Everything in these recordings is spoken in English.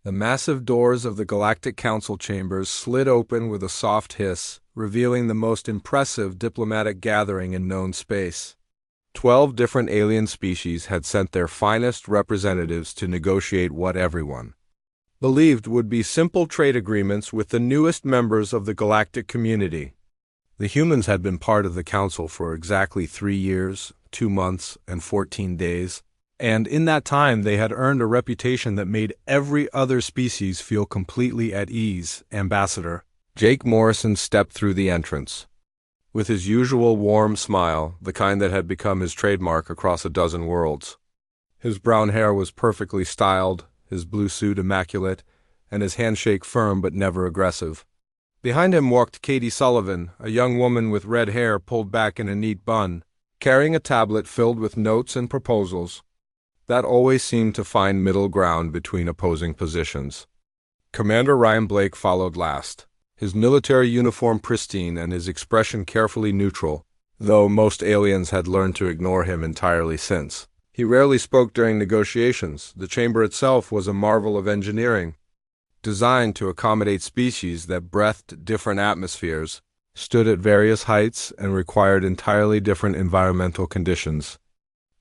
The massive doors of the Galactic Council chambers slid open with a soft hiss, revealing the most impressive diplomatic gathering in known space. 12 different alien species had sent their finest representatives to negotiate what everyone believed would be simple trade agreements with the newest members of the galactic community. The humans had been part of the council for exactly 3 years, 2 months, and 14 days, and in that time they had earned a reputation that made every other species feel completely at ease. Ambassador Jake Morrison stepped through the entrance. With his usual warm smile, the kind that had become his trademark across a dozen worlds. His brown hair was perfectly styled, his blue suit immaculate, and his handshake firm but never aggressive. Behind him walked Katie Sullivan, a young woman with red hair pulled back in a neat bun, carrying a tablet filled with notes and proposals. That always seemed to find middle ground between opposing positions. Commander Ryan Blake followed last, his military uniform pristine and his expression carefully neutral, though most aliens had learned to ignore him entirely since. He rarely spoke during negotiations. The chamber itself was a marvel of engineering, designed to accommodate species that breathed different atmospheres, stood at various heights, and required entirely different environmental conditions.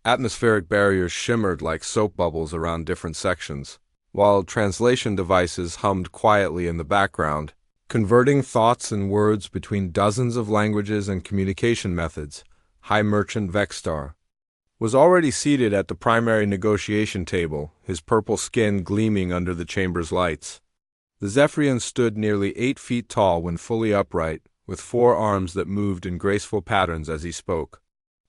Atmospheric barriers shimmered like soap bubbles around different sections, while translation devices hummed quietly in the background, converting thoughts and words between dozens of languages and communication methods. High Merchant Vexstar was already seated at the primary negotiation table, his purple skin gleaming under the chamber's lights. The Zephyrian stood nearly 8 feet tall when fully upright, with 4 arms that moved in graceful patterns as he spoke.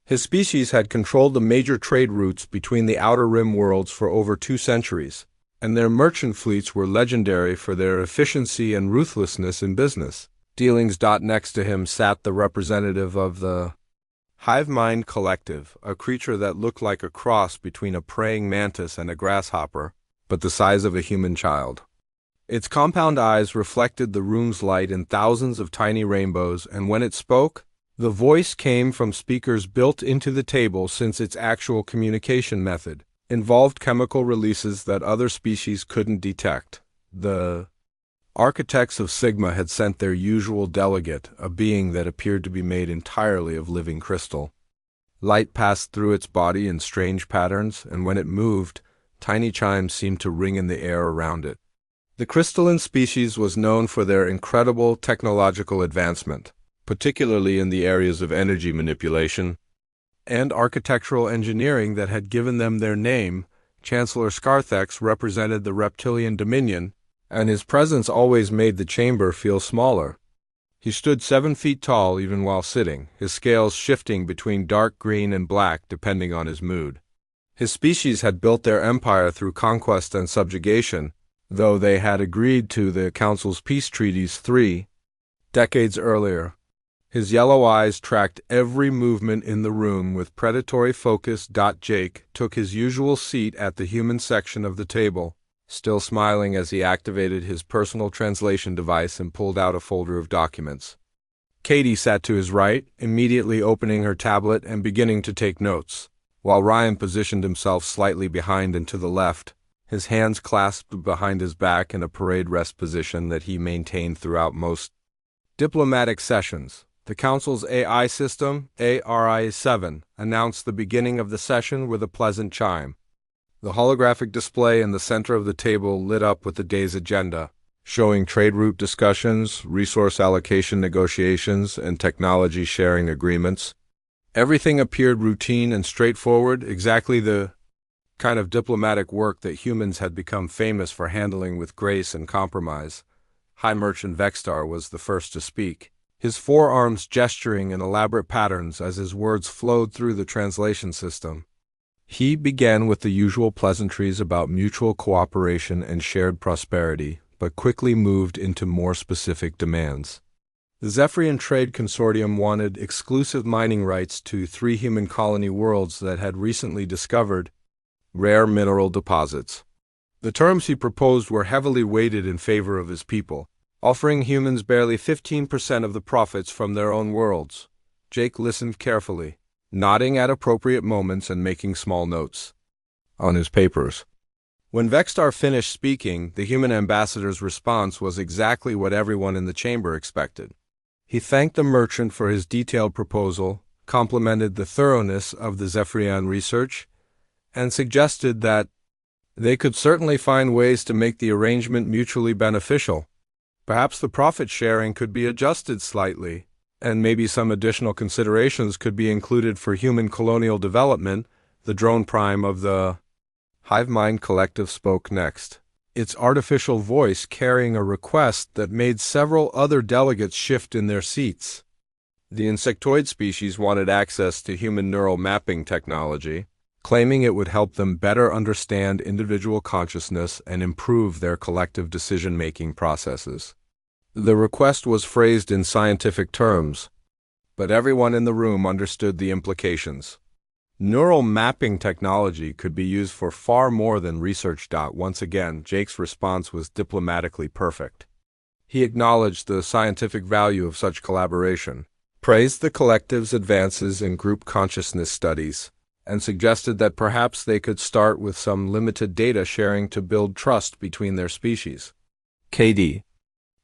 His species had controlled the major trade routes between the Outer Rim worlds for over 2 centuries, and their merchant fleets were legendary for their efficiency and ruthlessness in business dealings. Next to him sat the representative of the Hive Mind Collective, a creature that looked like a cross between a praying mantis and a grasshopper, but the size of a human child. Its compound eyes reflected the room's light in thousands of tiny rainbows, and when it spoke, the voice came from speakers built into the table since its actual communication method involved chemical releases that other species couldn't detect. The architects of Sigma had sent their usual delegate, a being that appeared to be made entirely of living crystal. Light passed through its body in strange patterns, and when it moved, tiny chimes seemed to ring in the air around it. The crystalline species was known for their incredible technological advancement, particularly in the areas of energy manipulation and architectural engineering that had given them their name. Chancellor Scarthex represented the reptilian dominion, and his presence always made the chamber feel smaller. He stood 7 feet tall even while sitting, his scales shifting between dark green and black depending on his mood. His species had built their empire through conquest and subjugation, though they had agreed to the Council's peace treaties 3 decades earlier. His yellow eyes tracked every movement in the room with predatory focus. Jake took his usual seat at the human section of the table, still smiling as he activated his personal translation device and pulled out a folder of documents. Katie sat to his right, immediately opening her tablet and beginning to take notes, while Ryan positioned himself slightly behind and to the left, his hands clasped behind his back in a parade rest position that he maintained throughout most diplomatic sessions. The Council's AI system, ARI-7, announced the beginning of the session with a pleasant chime. The holographic display in the center of the table lit up with the day's agenda, showing trade route discussions, resource allocation negotiations, and technology sharing agreements. Everything appeared routine and straightforward, exactly the kind of diplomatic work that humans had become famous for handling with grace and compromise. High Merchant Vexstar was the first to speak, his forearms gesturing in elaborate patterns as his words flowed through the translation system. He began with the usual pleasantries about mutual cooperation and shared prosperity, but quickly moved into more specific demands. The Zephyrian Trade Consortium wanted exclusive mining rights to 3 human colony worlds that had recently discovered rare mineral deposits. The terms he proposed were heavily weighted in favor of his people, offering humans barely 15% of the profits from their own worlds. Jake listened carefully, nodding at appropriate moments and making small notes on his papers. When Vextar finished speaking, the human ambassador's response was exactly what everyone in the chamber expected. He thanked the merchant for his detailed proposal, complimented the thoroughness of the Zephyrian research, and suggested that they could certainly find ways to make the arrangement mutually beneficial. Perhaps the profit sharing could be adjusted slightly, and maybe some additional considerations could be included for human colonial development. The drone prime of the Hive Mind Collective spoke next, its artificial voice carrying a request that made several other delegates shift in their seats. The insectoid species wanted access to human neural mapping technology, claiming it would help them better understand individual consciousness and improve their collective decision-making processes. The request was phrased in scientific terms, but everyone in the room understood the implications. Neural mapping technology could be used for far more than research. Once again, Jake's response was diplomatically perfect. He acknowledged the scientific value of such collaboration, praised the collective's advances in group consciousness studies, and suggested that perhaps they could start with some limited data sharing to build trust between their species. KD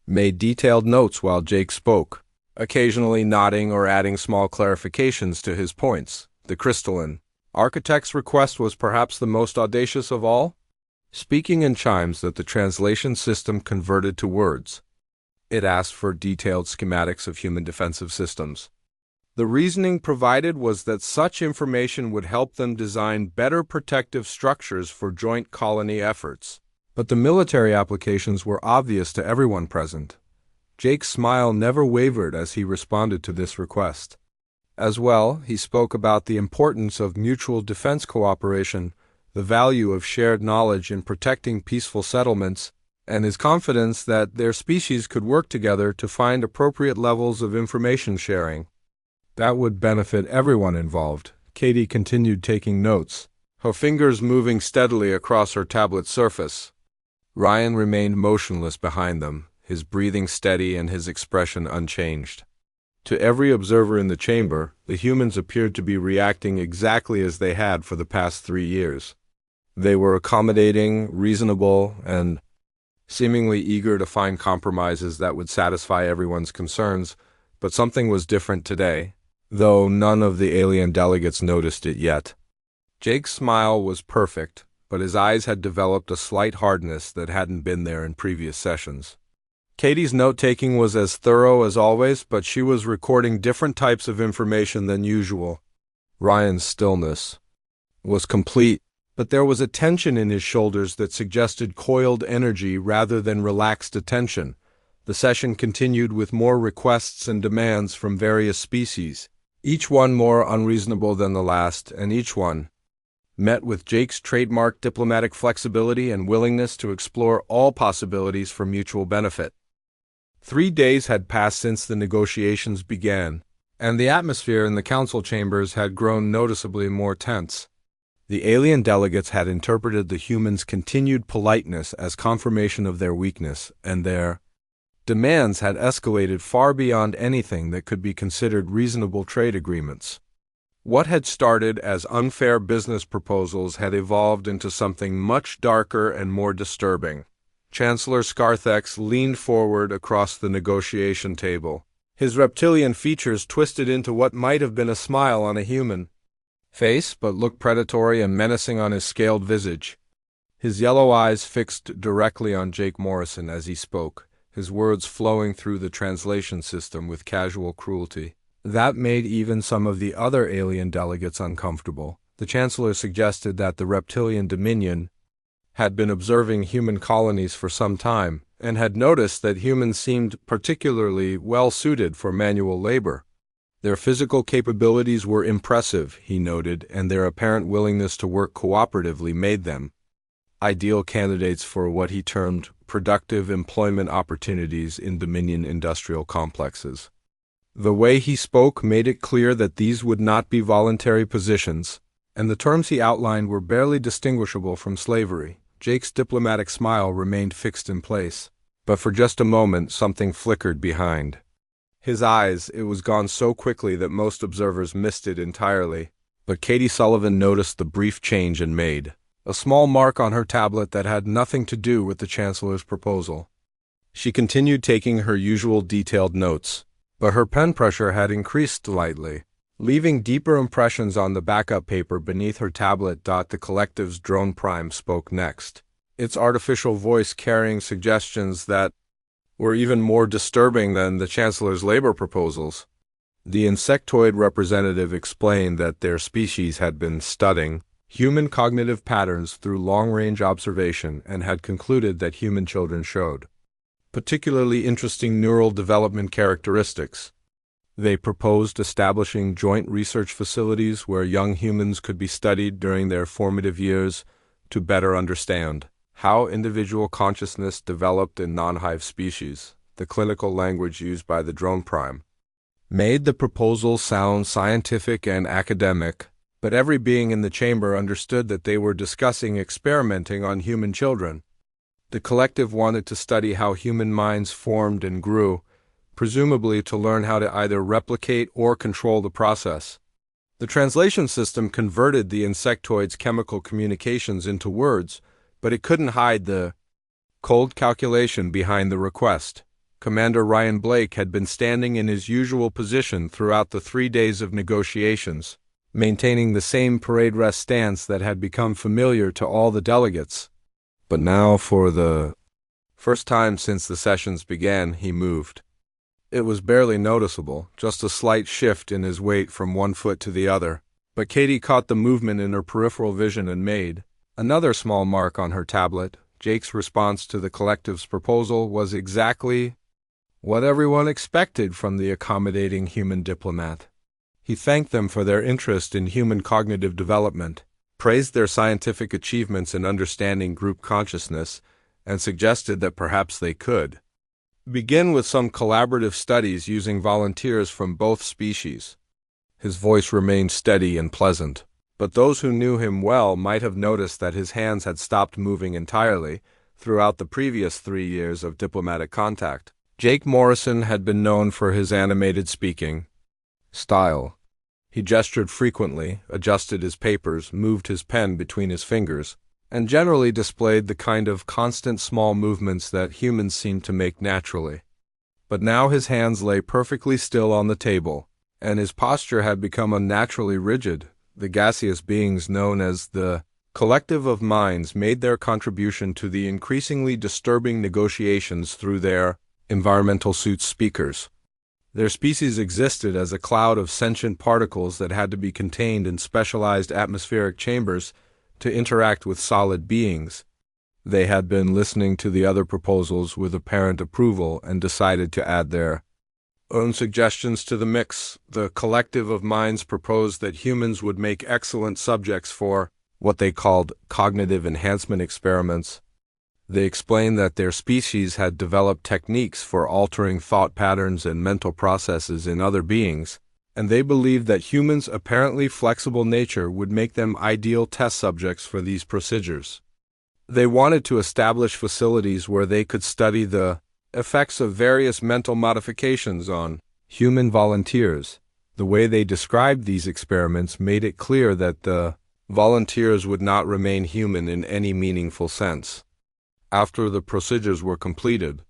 made detailed notes while Jake spoke, occasionally nodding or adding small clarifications to his points. The crystalline architect's request was perhaps the most audacious of all, speaking in chimes that the translation system converted to words. It asked for detailed schematics of human defensive systems. The reasoning provided was that such information would help them design better protective structures for joint colony efforts. But the military applications were obvious to everyone present. Jake's smile never wavered as he responded to this request. As well, he spoke about the importance of mutual defense cooperation, the value of shared knowledge in protecting peaceful settlements, and his confidence that their species could work together to find appropriate levels of information sharing. That would benefit everyone involved. Katie continued taking notes, her fingers moving steadily across her tablet surface. Ryan remained motionless behind them, his breathing steady and his expression unchanged. To every observer in the chamber, the humans appeared to be reacting exactly as they had for the past 3 years. They were accommodating, reasonable, and seemingly eager to find compromises that would satisfy everyone's concerns, but something was different today, though none of the alien delegates noticed it yet. Jake's smile was perfect, but his eyes had developed a slight hardness that hadn't been there in previous sessions. Katie's note-taking was as thorough as always, but she was recording different types of information than usual. Ryan's stillness was complete, but there was a tension in his shoulders that suggested coiled energy rather than relaxed attention. The session continued with more requests and demands from various species, each one more unreasonable than the last, and each one met with Jake's trademark diplomatic flexibility and willingness to explore all possibilities for mutual benefit. 3 days had passed since the negotiations began, and the atmosphere in the council chambers had grown noticeably more tense. The alien delegates had interpreted the humans' continued politeness as confirmation of their weakness, and their demands had escalated far beyond anything that could be considered reasonable trade agreements. What had started as unfair business proposals had evolved into something much darker and more disturbing. Chancellor Scarthex leaned forward across the negotiation table, his reptilian features twisted into what might have been a smile on a human face, but looked predatory and menacing on his scaled visage. His yellow eyes fixed directly on Jake Morrison as he spoke, his words flowing through the translation system with casual cruelty. That made even some of the other alien delegates uncomfortable. The Chancellor suggested that the reptilian Dominion had been observing human colonies for some time, and had noticed that humans seemed particularly well-suited for manual labor. Their physical capabilities were impressive, he noted, and their apparent willingness to work cooperatively made them ideal candidates for what he termed productive employment opportunities in Dominion industrial complexes. The way he spoke made it clear that these would not be voluntary positions, and the terms he outlined were barely distinguishable from slavery. Jake's diplomatic smile remained fixed in place, but for just a moment something flickered behind his eyes. It was gone so quickly that most observers missed it entirely, but Katie Sullivan noticed the brief change and made a small mark on her tablet that had nothing to do with the Chancellor's proposal. She continued taking her usual detailed notes, but her pen pressure had increased slightly, leaving deeper impressions on the backup paper beneath her tablet. The collective's drone prime spoke next, its artificial voice carrying suggestions that were even more disturbing than the Chancellor's labor proposals. The insectoid representative explained that their species had been studying human cognitive patterns through long-range observation and had concluded that human children showed particularly interesting neural development characteristics. They proposed establishing joint research facilities where young humans could be studied during their formative years to better understand how individual consciousness developed in non-hive species. The clinical language used by the drone prime made the proposal sound scientific and academic, but every being in the chamber understood that they were discussing experimenting on human children. The collective wanted to study how human minds formed and grew, presumably to learn how to either replicate or control the process. The translation system converted the insectoid's chemical communications into words, but it couldn't hide the cold calculation behind the request. Commander Ryan Blake had been standing in his usual position throughout the 3 days of negotiations, maintaining the same parade rest stance that had become familiar to all the delegates. But now, for the first time since the sessions began, he moved. It was barely noticeable, just a slight shift in his weight from one foot to the other, but Katie caught the movement in her peripheral vision and made another small mark on her tablet. Jake's response to the collective's proposal was exactly what everyone expected from the accommodating human diplomat. He thanked them for their interest in human cognitive development, praised their scientific achievements in understanding group consciousness, and suggested that perhaps they could begin with some collaborative studies using volunteers from both species. His voice remained steady and pleasant, but those who knew him well might have noticed that his hands had stopped moving entirely throughout the previous 3 years of diplomatic contact. Jake Morrison had been known for his animated speaking style. He gestured frequently, adjusted his papers, moved his pen between his fingers, and generally displayed the kind of constant small movements that humans seem to make naturally. But now his hands lay perfectly still on the table, and his posture had become unnaturally rigid. The gaseous beings known as the collective of minds made their contribution to the increasingly disturbing negotiations through their environmental suit speakers. Their species existed as a cloud of sentient particles that had to be contained in specialized atmospheric chambers to interact with solid beings. They had been listening to the other proposals with apparent approval and decided to add their own suggestions to the mix. The collective of minds proposed that humans would make excellent subjects for what they called cognitive enhancement experiments. They explained that their species had developed techniques for altering thought patterns and mental processes in other beings, and they believed that humans' apparently flexible nature would make them ideal test subjects for these procedures. They wanted to establish facilities where they could study the effects of various mental modifications on human volunteers. The way they described these experiments made it clear that the volunteers would not remain human in any meaningful sense. After the procedures were completed,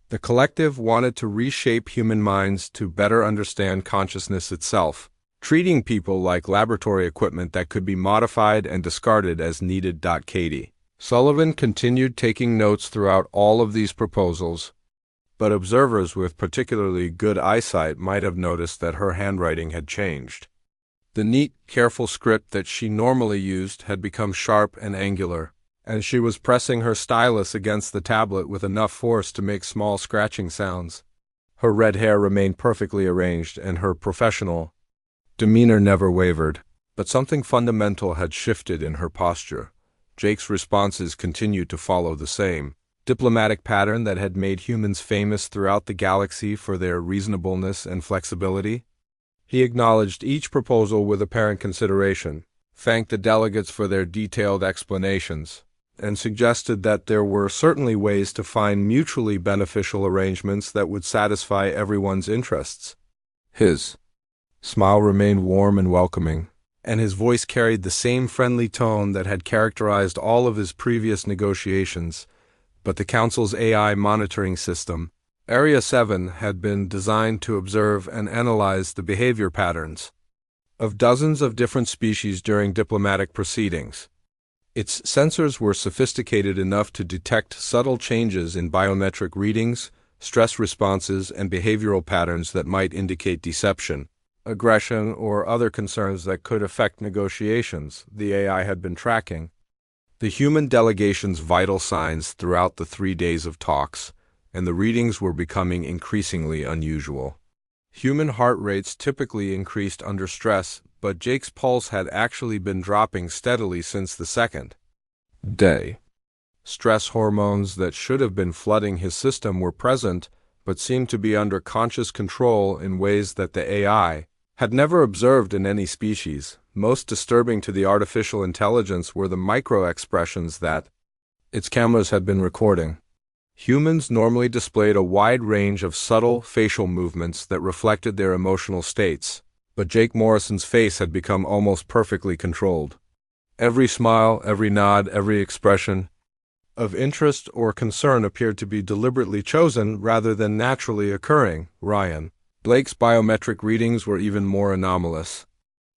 the collective wanted to reshape human minds to better understand consciousness itself, treating people like laboratory equipment that could be modified and discarded as needed. Katie Sullivan continued taking notes throughout all of these proposals, but observers with particularly good eyesight might have noticed that her handwriting had changed. The neat, careful script that she normally used had become sharp and angular, and she was pressing her stylus against the tablet with enough force to make small scratching sounds. Her red hair remained perfectly arranged, and her professional demeanor never wavered, but something fundamental had shifted in her posture. Jake's responses continued to follow the same diplomatic pattern that had made humans famous throughout the galaxy for their reasonableness and flexibility. He acknowledged each proposal with apparent consideration, thanked the delegates for their detailed explanations, and suggested that there were certainly ways to find mutually beneficial arrangements that would satisfy everyone's interests. His smile remained warm and welcoming, and his voice carried the same friendly tone that had characterized all of his previous negotiations. But the Council's AI monitoring system, Area 7, had been designed to observe and analyze the behavior patterns of dozens of different species during diplomatic proceedings. Its sensors were sophisticated enough to detect subtle changes in biometric readings, stress responses, and behavioral patterns that might indicate deception, aggression, or other concerns that could affect negotiations. The AI had been tracking the human delegation's vital signs throughout the 3 days of talks, and the readings were becoming increasingly unusual. Human heart rates typically increased under stress, but Jake's pulse had actually been dropping steadily since the second day. Stress hormones that should have been flooding his system were present, but seemed to be under conscious control in ways that the AI had never observed in any species. Most disturbing to the artificial intelligence were the micro-expressions that its cameras had been recording. Humans normally displayed a wide range of subtle facial movements that reflected their emotional states, but Jake Morrison's face had become almost perfectly controlled. Every smile, every nod, every expression of interest or concern appeared to be deliberately chosen rather than naturally occurring. Ryan Blake's biometric readings were even more anomalous.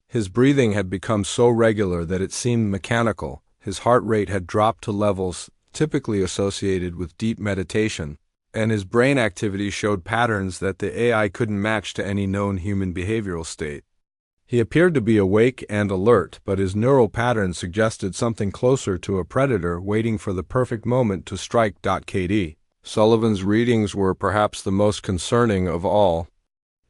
His breathing had become so regular that it seemed mechanical. His heart rate had dropped to levels typically associated with deep meditation, and his brain activity showed patterns that the AI couldn't match to any known human behavioral state. He appeared to be awake and alert, but his neural patterns suggested something closer to a predator waiting for the perfect moment to strike. Katie Sullivan's readings were perhaps the most concerning of all.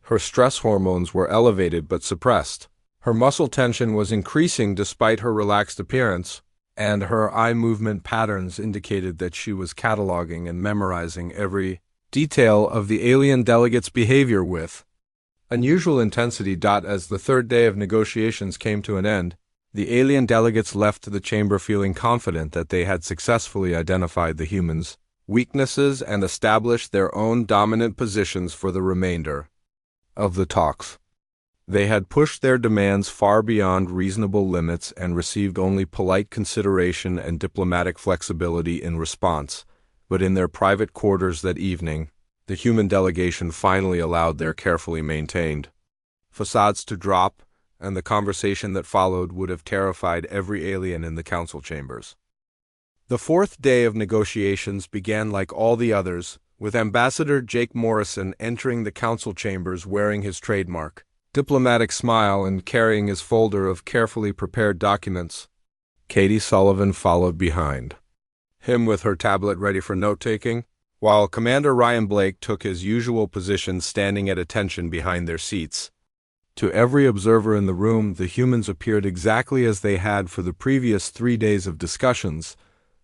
Her stress hormones were elevated but suppressed. Her muscle tension was increasing despite her relaxed appearance, and her eye movement patterns indicated that she was cataloging and memorizing every detail of the alien delegate's behavior with unusual intensity. As the third day of negotiations came to an end, the alien delegates left the chamber feeling confident that they had successfully identified the humans' weaknesses and established their own dominant positions for the remainder of the talks. They had pushed their demands far beyond reasonable limits and received only polite consideration and diplomatic flexibility in response, but in their private quarters that evening, the human delegation finally allowed their carefully maintained facades to drop, and the conversation that followed would have terrified every alien in the council chambers. The fourth day of negotiations began like all the others, with Ambassador Jake Morrison entering the council chambers wearing his trademark diplomatic smile and carrying his folder of carefully prepared documents. Katie Sullivan followed behind him with her tablet ready for note-taking, while Commander Ryan Blake took his usual position standing at attention behind their seats. To every observer in the room, the humans appeared exactly as they had for the previous 3 days of discussions,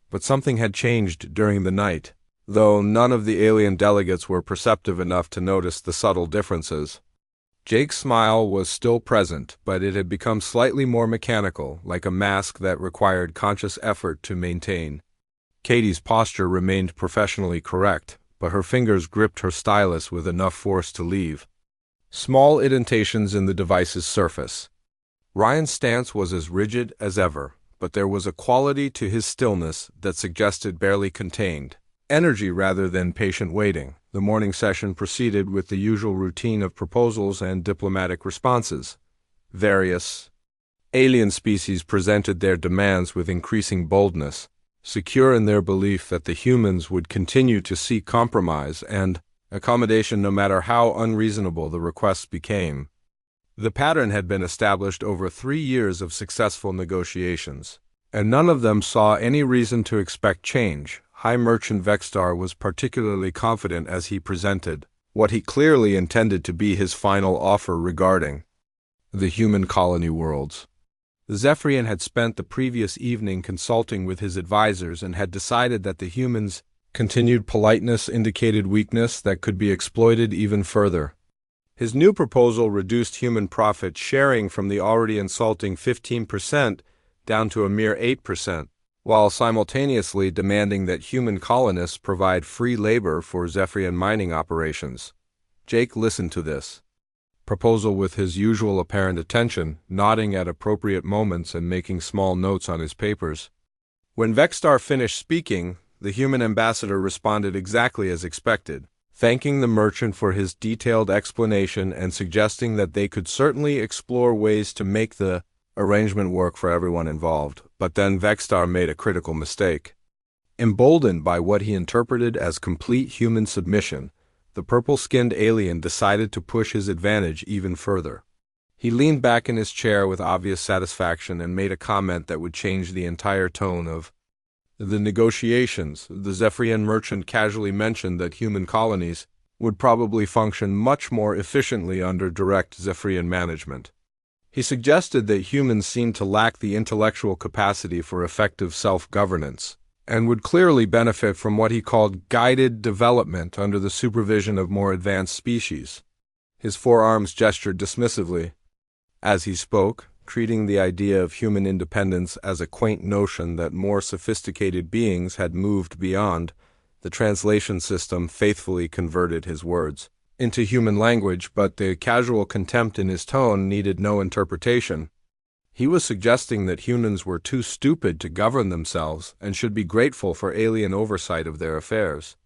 but something had changed during the night, though none of the alien delegates were perceptive enough to notice the subtle differences. Jake's smile was still present, but it had become slightly more mechanical, like a mask that required conscious effort to maintain. Katie's posture remained professionally correct, but her fingers gripped her stylus with enough force to leave small indentations in the device's surface. Ryan's stance was as rigid as ever, but there was a quality to his stillness that suggested barely contained energy rather than patient waiting. The morning session proceeded with the usual routine of proposals and diplomatic responses. Various alien species presented their demands with increasing boldness, secure in their belief that the humans would continue to seek compromise and accommodation no matter how unreasonable the requests became. The pattern had been established over 3 years of successful negotiations, and none of them saw any reason to expect change. High Merchant Vextar was particularly confident as he presented what he clearly intended to be his final offer regarding the human colony worlds. Zephyrian had spent the previous evening consulting with his advisors and had decided that the humans' continued politeness indicated weakness that could be exploited even further. His new proposal reduced human profit sharing from the already insulting 15% down to a mere 8%. While simultaneously demanding that human colonists provide free labor for Zephyrian mining operations. Jake listened to this proposal with his usual apparent attention, nodding at appropriate moments and making small notes on his papers. When Vexstar finished speaking, the human ambassador responded exactly as expected, thanking the merchant for his detailed explanation and suggesting that they could certainly explore ways to make the arrangement work for everyone involved. But then Vexstar made a critical mistake. Emboldened by what he interpreted as complete human submission, the purple-skinned alien decided to push his advantage even further. He leaned back in his chair with obvious satisfaction and made a comment that would change the entire tone of the negotiations. The Zephyrian merchant casually mentioned that human colonies would probably function much more efficiently under direct Zephyrian management. He suggested that humans seemed to lack the intellectual capacity for effective self-governance, and would clearly benefit from what he called guided development under the supervision of more advanced species. His forearms gestured dismissively as he spoke, treating the idea of human independence as a quaint notion that more sophisticated beings had moved beyond. The translation system faithfully converted his words into human language, but the casual contempt in his tone needed no interpretation. He was suggesting that humans were too stupid to govern themselves and should be grateful for alien oversight of their affairs.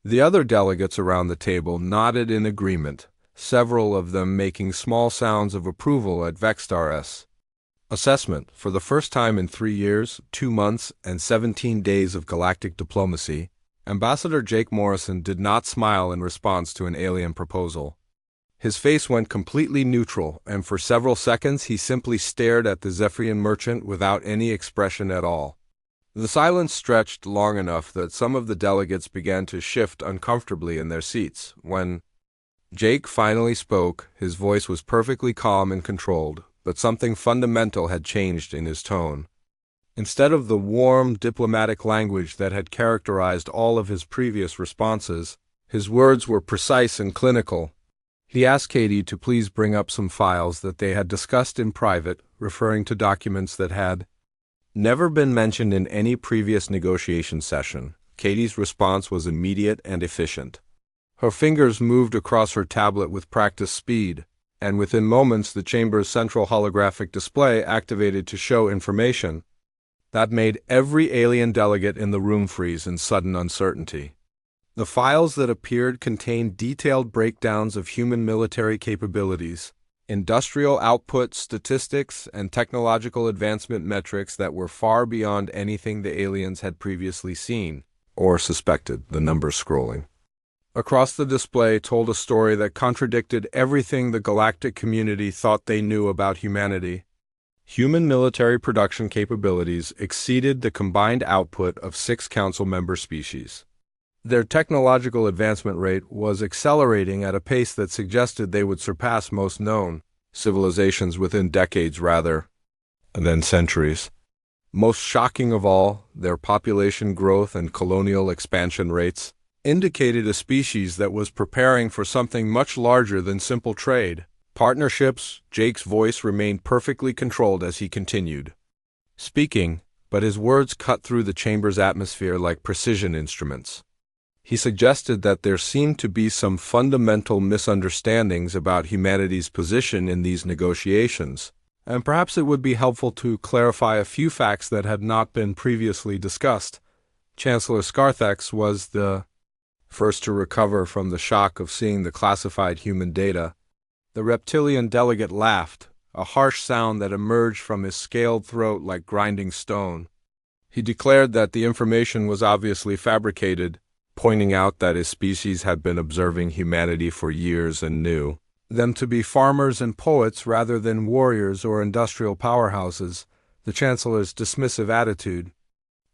The other delegates around the table nodded in agreement, several of them making small sounds of approval at Vexstar's assessment. For the first time in 3 years, 2 months, and 17 days of galactic diplomacy, Ambassador Jake Morrison did not smile in response to an alien proposal. His face went completely neutral, and for several seconds he simply stared at the Zephyrian merchant without any expression at all. The silence stretched long enough that some of the delegates began to shift uncomfortably in their seats. When Jake finally spoke, his voice was perfectly calm and controlled, but something fundamental had changed in his tone. Instead of the warm, diplomatic language that had characterized all of his previous responses, his words were precise and clinical. He asked Katie to please bring up some files that they had discussed in private, referring to documents that had never been mentioned in any previous negotiation session. Katie's response was immediate and efficient. Her fingers moved across her tablet with practiced speed, and within moments the chamber's central holographic display activated to show information that made every alien delegate in the room freeze in sudden uncertainty. The files that appeared contained detailed breakdowns of human military capabilities, industrial output statistics, and technological advancement metrics that were far beyond anything the aliens had previously seen or suspected. The numbers scrolling across the display told a story that contradicted everything the galactic community thought they knew about humanity. Human military production capabilities exceeded the combined output of 6 council member species. Their technological advancement rate was accelerating at a pace that suggested they would surpass most known civilizations within decades rather than centuries. Most shocking of all, their population growth and colonial expansion rates indicated a species that was preparing for something much larger than simple trade. Partnerships. Jake's voice remained perfectly controlled as he continued speaking, but his words cut through the chamber's atmosphere like precision instruments. He suggested that there seemed to be some fundamental misunderstandings about humanity's position in these negotiations, and perhaps it would be helpful to clarify a few facts that had not been previously discussed. Chancellor Scarthex was the first to recover from the shock of seeing the classified human data. The reptilian delegate laughed, a harsh sound that emerged from his scaled throat like grinding stone. He declared that the information was obviously fabricated, pointing out that his species had been observing humanity for years and knew them to be farmers and poets rather than warriors or industrial powerhouses. The Chancellor's dismissive attitude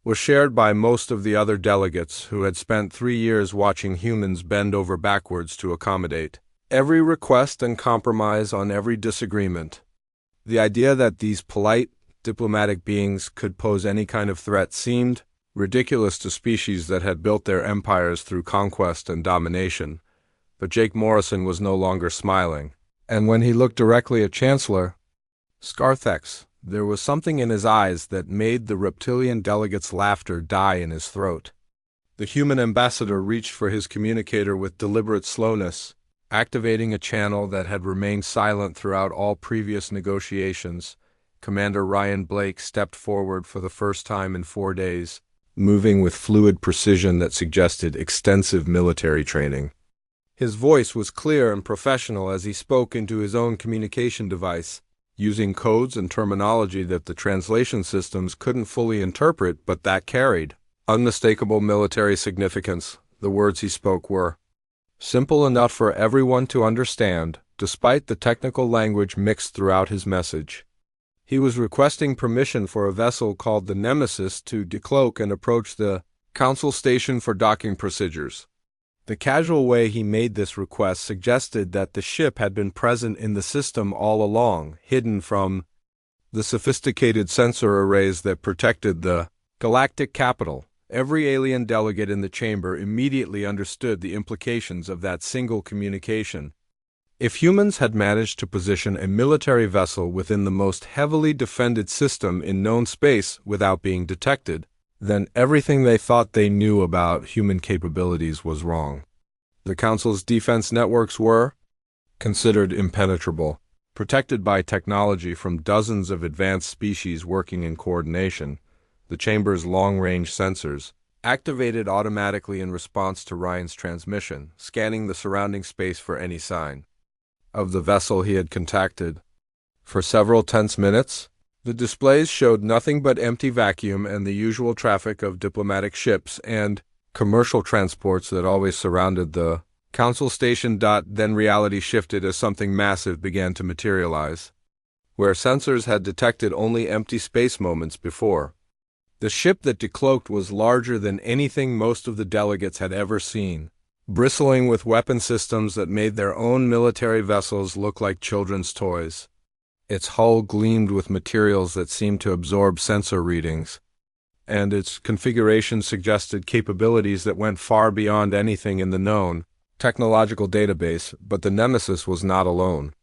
was shared by most of the other delegates who had spent 3 years watching humans bend over backwards to accommodate every request and compromise on every disagreement. The idea that these polite, diplomatic beings could pose any kind of threat seemed ridiculous to species that had built their empires through conquest and domination. But Jake Morrison was no longer smiling, and when he looked directly at Chancellor Scarthex, there was something in his eyes that made the reptilian delegate's laughter die in his throat. The human ambassador reached for his communicator with deliberate slowness, Activating a channel that had remained silent throughout all previous negotiations, Commander Ryan Blake stepped forward for the first time in 4 days, moving with fluid precision that suggested extensive military training. His voice was clear and professional as he spoke into his own communication device, using codes and terminology that the translation systems couldn't fully interpret but that carried unmistakable military significance. The words he spoke were simple enough for everyone to understand, despite the technical language mixed throughout his message. He was requesting permission for a vessel called the Nemesis to decloak and approach the Council Station for docking procedures. The casual way he made this request suggested that the ship had been present in the system all along, hidden from the sophisticated sensor arrays that protected the galactic capital. Every alien delegate in the chamber immediately understood the implications of that single communication. If humans had managed to position a military vessel within the most heavily defended system in known space without being detected, then everything they thought they knew about human capabilities was wrong. The Council's defense networks were considered impenetrable, protected by technology from dozens of advanced species working in coordination. The chamber's long-range sensors, activated automatically in response to Ryan's transmission, scanning the surrounding space for any sign of the vessel he had contacted. For several tense minutes, the displays showed nothing but empty vacuum and the usual traffic of diplomatic ships and commercial transports that always surrounded the Council Station. Then reality shifted as something massive began to materialize. Where sensors had detected only empty space moments before, the ship that decloaked was larger than anything most of the delegates had ever seen, bristling with weapon systems that made their own military vessels look like children's toys. Its hull gleamed with materials that seemed to absorb sensor readings, and its configuration suggested capabilities that went far beyond anything in the known technological database. But the Nemesis was not alone.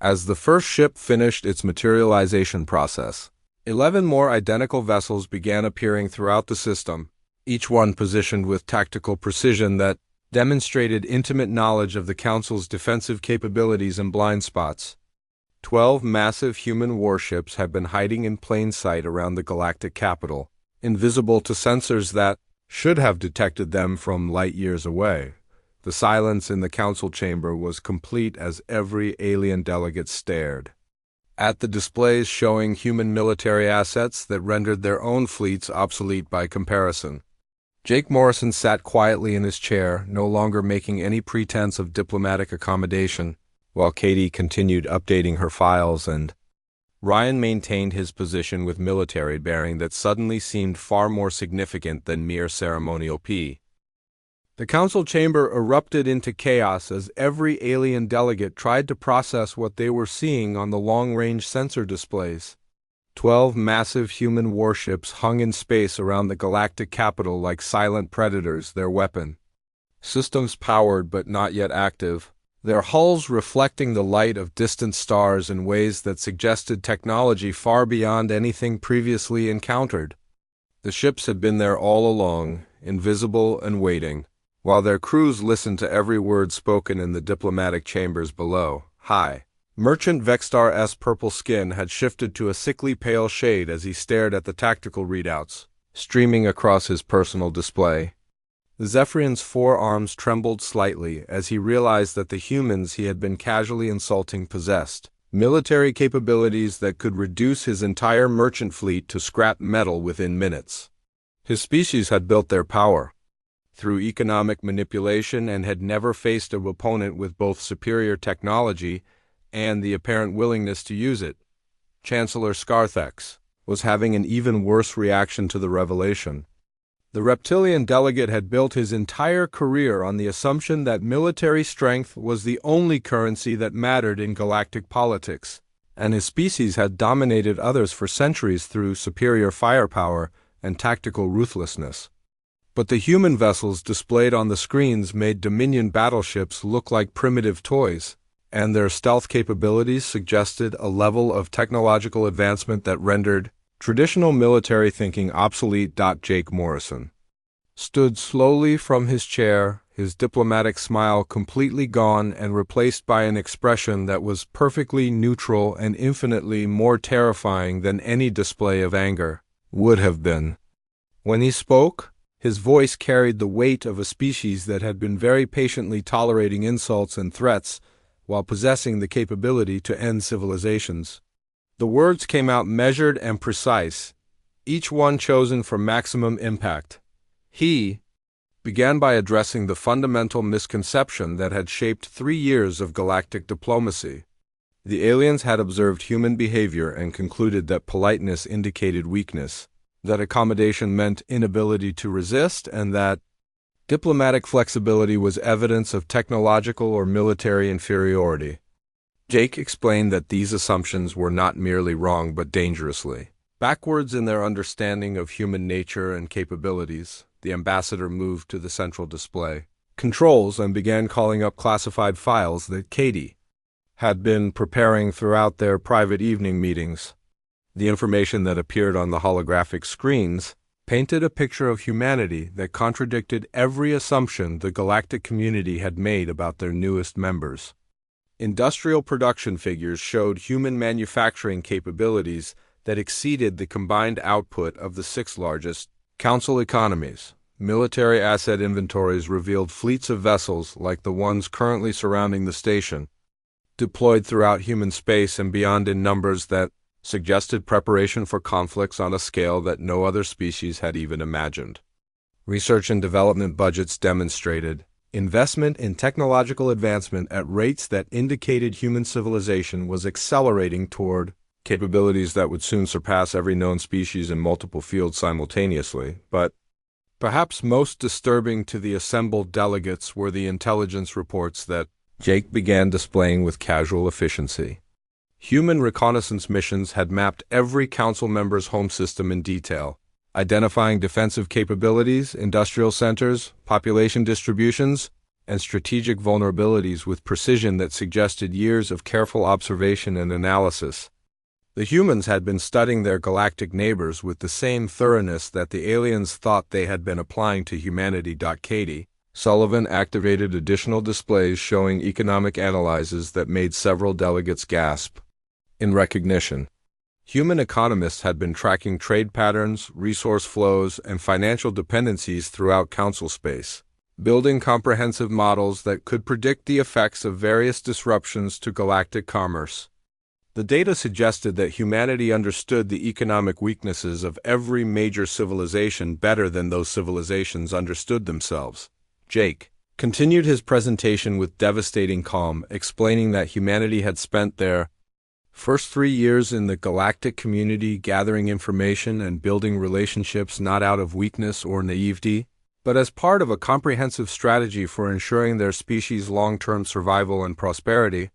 As the first ship finished its materialization process, 11 more identical vessels began appearing throughout the system, each one positioned with tactical precision that demonstrated intimate knowledge of the Council's defensive capabilities and blind spots. 12 massive human warships had been hiding in plain sight around the galactic capital, invisible to sensors that should have detected them from light years away. The silence in the council chamber was complete as every alien delegate stared at the displays showing human military assets that rendered their own fleets obsolete by comparison. Jake Morrison sat quietly in his chair, no longer making any pretense of diplomatic accommodation, while Katie continued updating her files and Ryan maintained his position with military bearing that suddenly seemed far more significant than mere ceremonial P. The council chamber erupted into chaos as every alien delegate tried to process what they were seeing on the long-range sensor displays. 12 massive human warships hung in space around the galactic capital like silent predators, their weapon systems powered but not yet active, their hulls reflecting the light of distant stars in ways that suggested technology far beyond anything previously encountered. The ships had been there all along, invisible and waiting, while their crews listened to every word spoken in the diplomatic chambers below. Hi. Merchant Vextar's purple skin had shifted to a sickly pale shade as he stared at the tactical readouts, streaming across his personal display. The Zephyrian's forearms trembled slightly as he realized that the humans he had been casually insulting possessed military capabilities that could reduce his entire merchant fleet to scrap metal within minutes. His species had built their power through economic manipulation and had never faced an opponent with both superior technology and the apparent willingness to use it. Chancellor Scarthex was having an even worse reaction to the revelation. The reptilian delegate had built his entire career on the assumption that military strength was the only currency that mattered in galactic politics, and his species had dominated others for centuries through superior firepower and tactical ruthlessness. But the human vessels displayed on the screens made Dominion battleships look like primitive toys, and their stealth capabilities suggested a level of technological advancement that rendered traditional military thinking obsolete. Jake Morrison stood slowly from his chair, his diplomatic smile completely gone and replaced by an expression that was perfectly neutral and infinitely more terrifying than any display of anger would have been. When he spoke, his voice carried the weight of a species that had been very patiently tolerating insults and threats while possessing the capability to end civilizations. The words came out measured and precise, each one chosen for maximum impact. He began by addressing the fundamental misconception that had shaped 3 years of galactic diplomacy. The aliens had observed human behavior and concluded that politeness indicated weakness, that accommodation meant inability to resist, and that diplomatic flexibility was evidence of technological or military inferiority. Jake explained that these assumptions were not merely wrong but dangerously backwards in their understanding of human nature and capabilities. The ambassador moved to the central display controls and began calling up classified files that Katie had been preparing throughout their private evening meetings. The information that appeared on the holographic screens painted a picture of humanity that contradicted every assumption the galactic community had made about their newest members. Industrial production figures showed human manufacturing capabilities that exceeded the combined output of the 6 largest Council economies. Military asset inventories revealed fleets of vessels like the ones currently surrounding the station, deployed throughout human space and beyond in numbers that suggested preparation for conflicts on a scale that no other species had even imagined. Research and development budgets demonstrated investment in technological advancement at rates that indicated human civilization was accelerating toward capabilities that would soon surpass every known species in multiple fields simultaneously. But perhaps most disturbing to the assembled delegates were the intelligence reports that Jake began displaying with casual efficiency. Human reconnaissance missions had mapped every council member's home system in detail, identifying defensive capabilities, industrial centers, population distributions, and strategic vulnerabilities with precision that suggested years of careful observation and analysis. The humans had been studying their galactic neighbors with the same thoroughness that the aliens thought they had been applying to humanity. Katie Sullivan activated additional displays showing economic analyses that made several delegates gasp in recognition. Human economists had been tracking trade patterns, resource flows, and financial dependencies throughout council space, building comprehensive models that could predict the effects of various disruptions to galactic commerce. The data suggested that humanity understood the economic weaknesses of every major civilization better than those civilizations understood themselves. Jake continued his presentation with devastating calm, explaining that humanity had spent their first 3 years in the galactic community gathering information and building relationships not out of weakness or naivety, but as part of a comprehensive strategy for ensuring their species' long-term survival and prosperity.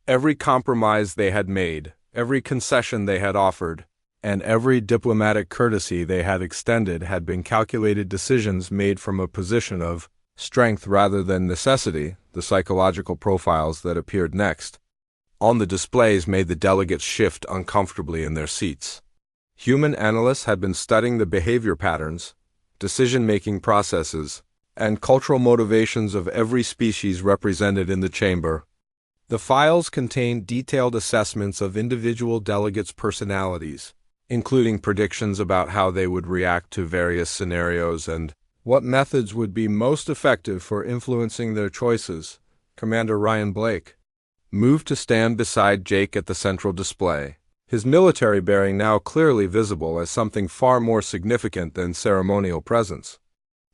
Every compromise they had made, every concession they had offered, and every diplomatic courtesy they had extended had been calculated decisions made from a position of strength rather than necessity. The psychological profiles that appeared next on the displays made the delegates shift uncomfortably in their seats. Human analysts had been studying the behavior patterns, decision-making processes, and cultural motivations of every species represented in the chamber. The files contained detailed assessments of individual delegates' personalities, including predictions about how they would react to various scenarios and what methods would be most effective for influencing their choices. Commander Ryan Blake moved to stand beside Jake at the central display, his military bearing now clearly visible as something far more significant than ceremonial presence.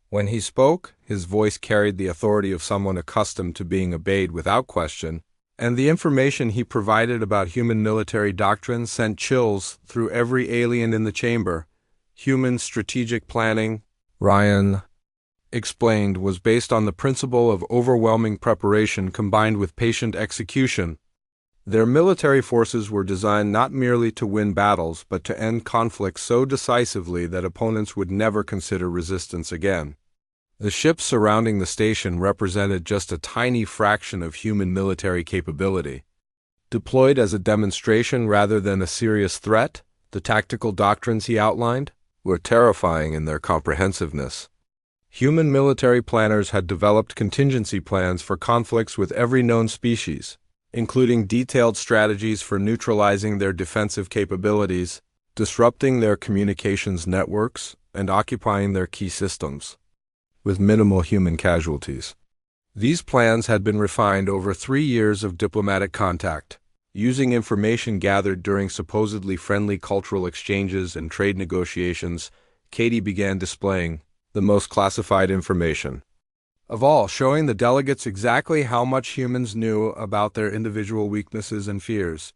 When he spoke, his voice carried the authority of someone accustomed to being obeyed without question, and the information he provided about human military doctrine sent chills through every alien in the chamber. Human strategic planning, Ryan explained, was based on the principle of overwhelming preparation combined with patient execution. Their military forces were designed not merely to win battles, but to end conflicts so decisively that opponents would never consider resistance again. The ships surrounding the station represented just a tiny fraction of human military capability. Deployed as a demonstration rather than a serious threat, the tactical doctrines he outlined were terrifying in their comprehensiveness. Human military planners had developed contingency plans for conflicts with every known species, including detailed strategies for neutralizing their defensive capabilities, disrupting their communications networks, and occupying their key systems, with minimal human casualties. These plans had been refined over 3 years of diplomatic contact. Using information gathered during supposedly friendly cultural exchanges and trade negotiations, Katie began displaying the most classified information of all, showing the delegates exactly how much humans knew about their individual weaknesses and fears.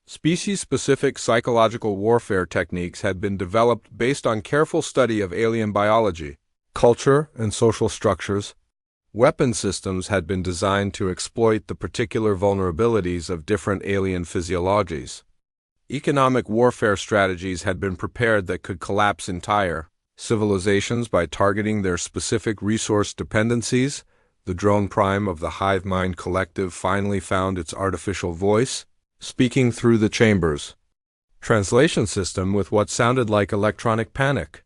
Species-specific psychological warfare techniques had been developed based on careful study of alien biology, culture, and social structures. Weapon systems had been designed to exploit the particular vulnerabilities of different alien physiologies. Economic warfare strategies had been prepared that could collapse entire civilizations by targeting their specific resource dependencies. The drone prime of the hive mind collective finally found its artificial voice, speaking through the chambers translation system with what sounded like electronic panic.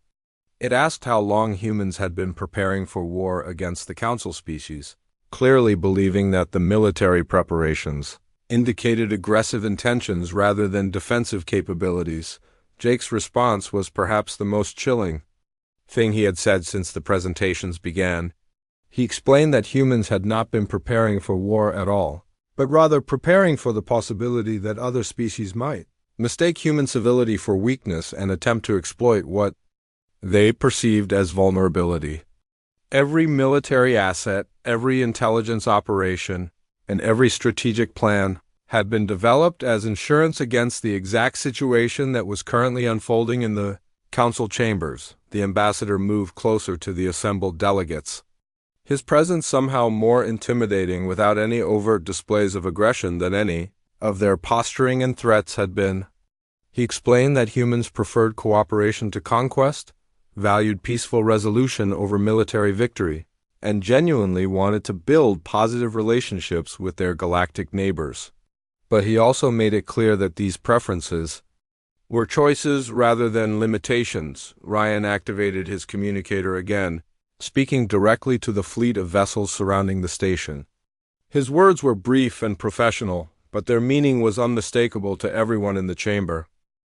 It asked how long humans had been preparing for war against the council species, clearly believing that the military preparations indicated aggressive intentions rather than defensive capabilities. Jake's response was perhaps the most chilling thing he had said since the presentations began. He explained that humans had not been preparing for war at all, but rather preparing for the possibility that other species might mistake human civility for weakness and attempt to exploit what they perceived as vulnerability. Every military asset, every intelligence operation, and every strategic plan had been developed as insurance against the exact situation that was currently unfolding in the council chambers. The ambassador moved closer to the assembled delegates, his presence somehow more intimidating without any overt displays of aggression than any of their posturing and threats had been. He explained that humans preferred cooperation to conquest, valued peaceful resolution over military victory, and genuinely wanted to build positive relationships with their galactic neighbors. But he also made it clear that these preferences were choices rather than limitations. Ryan activated his communicator again, speaking directly to the fleet of vessels surrounding the station. His words were brief and professional, but their meaning was unmistakable to everyone in the chamber.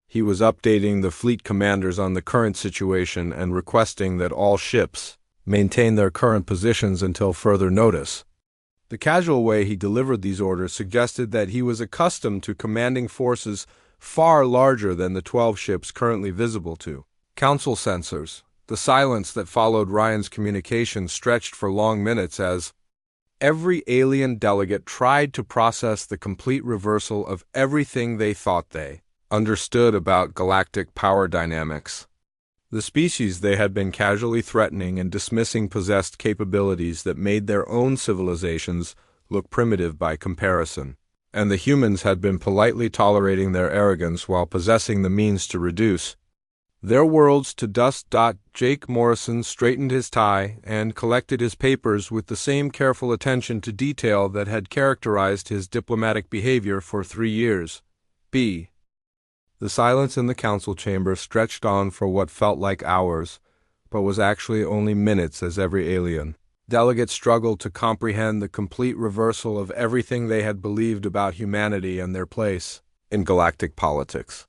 He was updating the fleet commanders on the current situation and requesting that all ships maintain their current positions until further notice. The casual way he delivered these orders suggested that he was accustomed to commanding forces far larger than the 12 ships currently visible to council sensors. The silence that followed Ryan's communication stretched for long minutes as every alien delegate tried to process the complete reversal of everything they thought they understood about galactic power dynamics. The species they had been casually threatening and dismissing possessed capabilities that made their own civilizations look primitive by comparison, and the humans had been politely tolerating their arrogance while possessing the means to reduce their worlds to dust. Jake Morrison straightened his tie and collected his papers with the same careful attention to detail that had characterized his diplomatic behavior for 3 years. B. The silence in the council chamber stretched on for what felt like hours, but was actually only minutes as every alien delegate struggled to comprehend the complete reversal of everything they had believed about humanity and their place in galactic politics.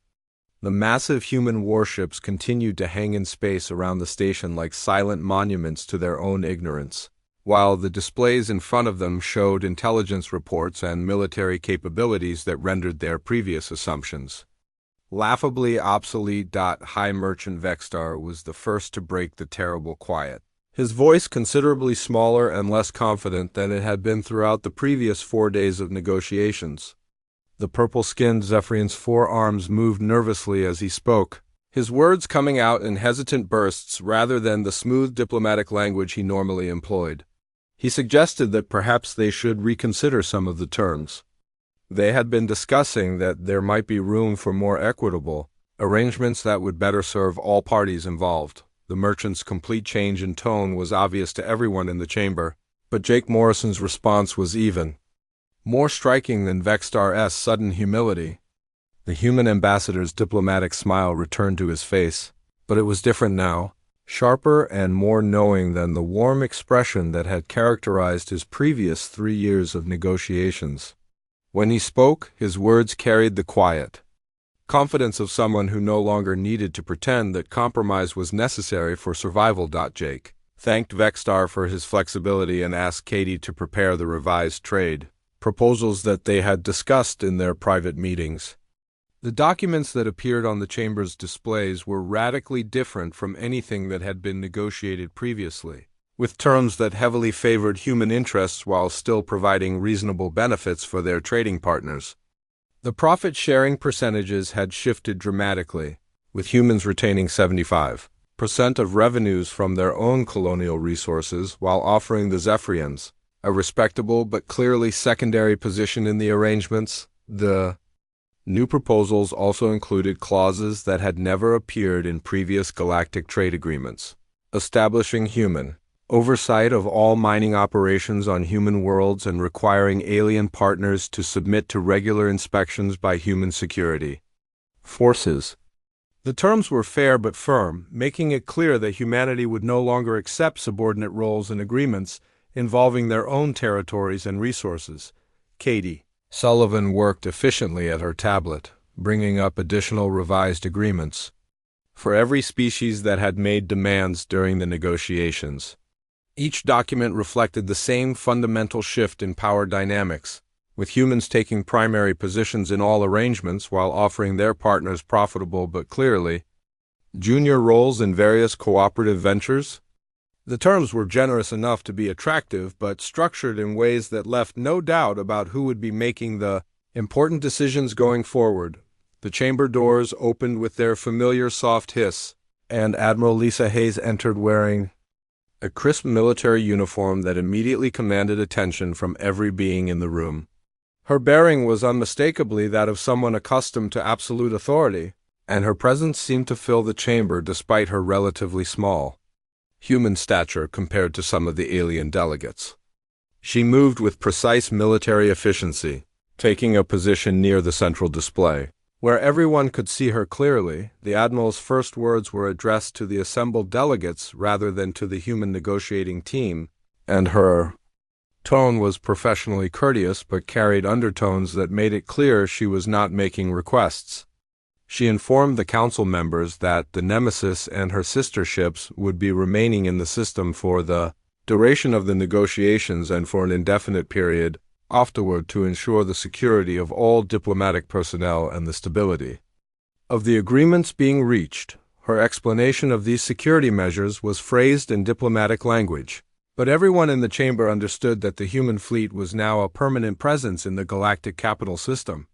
The massive human warships continued to hang in space around the station like silent monuments to their own ignorance, while the displays in front of them showed intelligence reports and military capabilities that rendered their previous assumptions laughably obsolete. High Merchant Vextar was the first to break the terrible quiet, his voice considerably smaller and less confident than it had been throughout the previous 4 days of negotiations. The purple-skinned Zephyrian's forearms moved nervously as he spoke, his words coming out in hesitant bursts rather than the smooth diplomatic language he normally employed. He suggested that perhaps they should reconsider some of the terms. They had been discussing that there might be room for more equitable arrangements that would better serve all parties involved. The merchant's complete change in tone was obvious to everyone in the chamber, but Jake Morrison's response was even more striking than Vextar's sudden humility. The human ambassador's diplomatic smile returned to his face, but it was different now. sharper and more knowing than the warm expression that had characterized his previous 3 years of negotiations. When he spoke, his words carried the quiet confidence of someone who no longer needed to pretend that compromise was necessary for survival. Jake thanked Vexstar for his flexibility and asked Katie to prepare the revised trade proposals that they had discussed in their private meetings. The documents that appeared on the chamber's displays were radically different from anything that had been negotiated previously, with terms that heavily favored human interests while still providing reasonable benefits for their trading partners. The profit-sharing percentages had shifted dramatically, with humans retaining 75% of revenues from their own colonial resources while offering the Zephyrians a respectable but clearly secondary position in the arrangements. The new proposals also included clauses that had never appeared in previous galactic trade agreements, establishing human oversight of all mining operations on human worlds and requiring alien partners to submit to regular inspections by human security forces. The terms were fair but firm, making it clear that humanity would no longer accept subordinate roles in agreements involving their own territories and resources. Katie Sullivan worked efficiently at her tablet, bringing up additional revised agreements for every species that had made demands during the negotiations. Each document reflected the same fundamental shift in power dynamics, with humans taking primary positions in all arrangements while offering their partners profitable but clearly junior roles in various cooperative ventures. The terms were generous enough to be attractive, but structured in ways that left no doubt about who would be making the important decisions going forward. The chamber doors opened with their familiar soft hiss, and Admiral Lisa Hayes entered wearing a crisp military uniform that immediately commanded attention from every being in the room. Her bearing was unmistakably that of someone accustomed to absolute authority, and her presence seemed to fill the chamber despite her relatively small human stature compared to some of the alien delegates. She moved with precise military efficiency, taking a position near the central display, where everyone could see her clearly. The Admiral's first words were addressed to the assembled delegates rather than to the human negotiating team, and her tone was professionally courteous but carried undertones that made it clear she was not making requests. She informed the council members that the Nemesis and her sister ships would be remaining in the system for the duration of the negotiations and for an indefinite period afterward to ensure the security of all diplomatic personnel and the stability of the agreements being reached. Her explanation of these security measures was phrased in diplomatic language, but everyone in the chamber understood that the human fleet was now a permanent presence in the galactic capital system.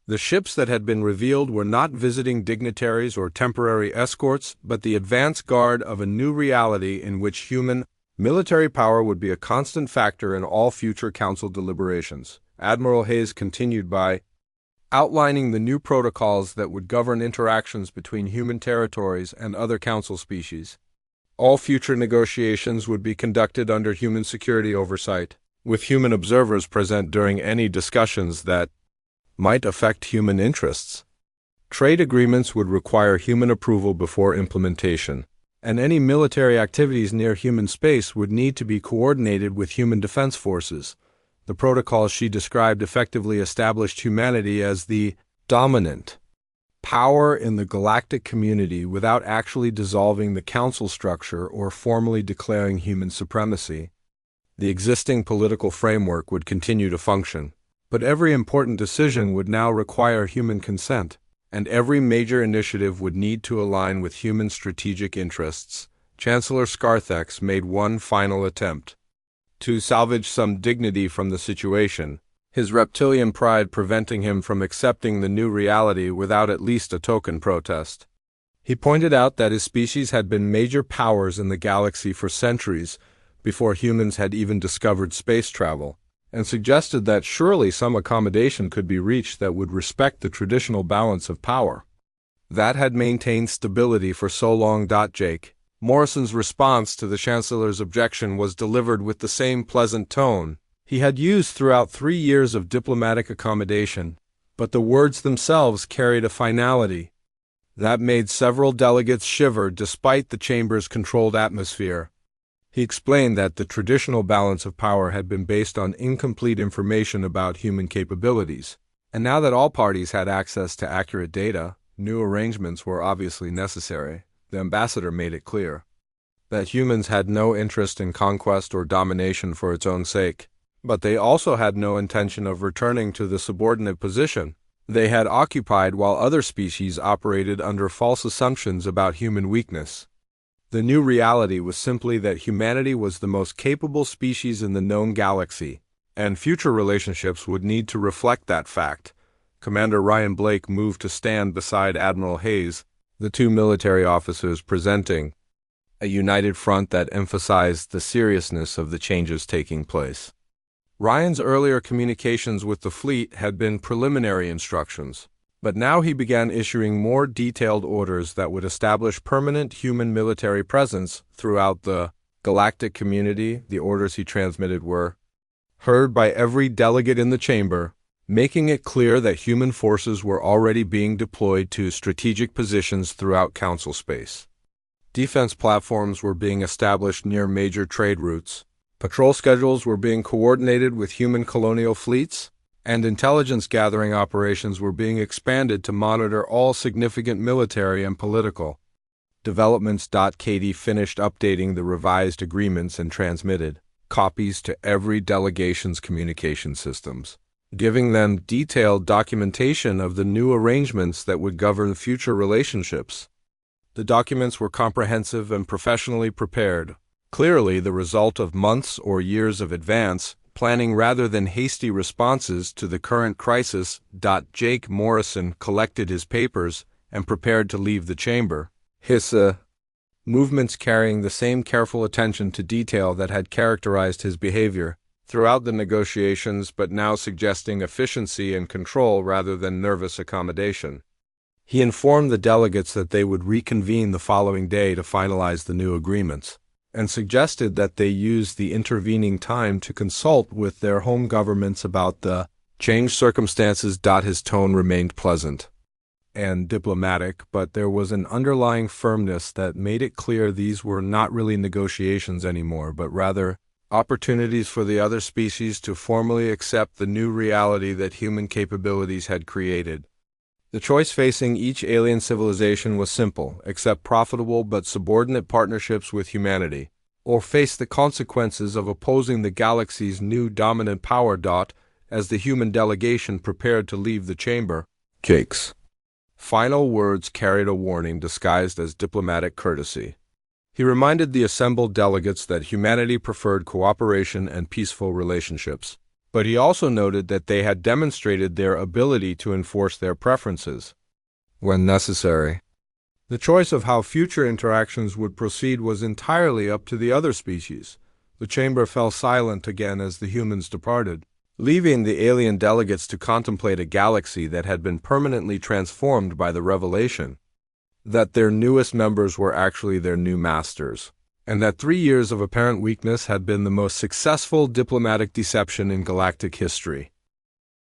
The ships that had been revealed were not visiting dignitaries or temporary escorts, but the advance guard of a new reality in which human military power would be a constant factor in all future council deliberations. Admiral Hayes continued by outlining the new protocols that would govern interactions between human territories and other council species. All future negotiations would be conducted under human security oversight, with human observers present during any discussions that might affect human interests. Trade agreements would require human approval before implementation, and any military activities near human space would need to be coordinated with human defense forces. The protocols she described effectively established humanity as the dominant power in the galactic community without actually dissolving the council structure or formally declaring human supremacy. The existing political framework would continue to function, but every important decision would now require human consent, and every major initiative would need to align with human strategic interests. Chancellor Scarthex made one final attempt to salvage some dignity from the situation, his reptilian pride preventing him from accepting the new reality without at least a token protest. He pointed out that his species had been major powers in the galaxy for centuries before humans had even discovered space travel, and suggested that surely some accommodation could be reached that would respect the traditional balance of power that had maintained stability for so long. Jake Morrison's response to the Chancellor's objection was delivered with the same pleasant tone he had used throughout 3 years of diplomatic accommodation, but the words themselves carried a finality That made several delegates shiver despite the chamber's controlled atmosphere. He explained that the traditional balance of power had been based on incomplete information about human capabilities, and now that all parties had access to accurate data, new arrangements were obviously necessary. The ambassador made it clear that humans had no interest in conquest or domination for its own sake, but they also had no intention of returning to the subordinate position they had occupied while other species operated under false assumptions about human weakness. The new reality was simply that humanity was the most capable species in the known galaxy, and future relationships would need to reflect that fact. Commander Ryan Blake moved to stand beside Admiral Hayes, the two military officers presenting a united front that emphasized the seriousness of the changes taking place. Ryan's earlier communications with the fleet had been preliminary instructions, but now he began issuing more detailed orders that would establish permanent human military presence throughout the galactic community. The orders he transmitted were heard by every delegate in the chamber, making it clear that human forces were already being deployed to strategic positions throughout Council space. Defense platforms were being established near major trade routes. Patrol schedules were being coordinated with human colonial fleets, and intelligence gathering operations were being expanded to monitor all significant military and political developments. Katie finished updating the revised agreements and transmitted copies to every delegation's communication systems, giving them detailed documentation of the new arrangements that would govern future relationships. The documents were comprehensive and professionally prepared, clearly the result of months or years of advance planning rather than hasty responses to the current crisis. Jake Morrison collected his papers and prepared to leave the chamber, his movements carrying the same careful attention to detail that had characterized his behavior throughout the negotiations, but now suggesting efficiency and control rather than nervous accommodation. He informed the delegates that they would reconvene the following day to finalize the new agreements, and suggested that they use the intervening time to consult with their home governments about the changed circumstances. His tone remained pleasant and diplomatic, but there was an underlying firmness that made it clear these were not really negotiations anymore, but rather opportunities for the other species to formally accept the new reality that human capabilities had created. The choice facing each alien civilization was simple: accept profitable but subordinate partnerships with humanity, or face the consequences of opposing the galaxy's new dominant power. As the human delegation prepared to leave the chamber, Jake's final words carried a warning disguised as diplomatic courtesy. He reminded the assembled delegates that humanity preferred cooperation and peaceful relationships, but he also noted that they had demonstrated their ability to enforce their preferences when necessary. The choice of how future interactions would proceed was entirely up to the other species. The chamber fell silent again as the humans departed, leaving the alien delegates to contemplate a galaxy that had been permanently transformed by the revelation that their newest members were actually their new masters, and that 3 years of apparent weakness had been the most successful diplomatic deception in galactic history.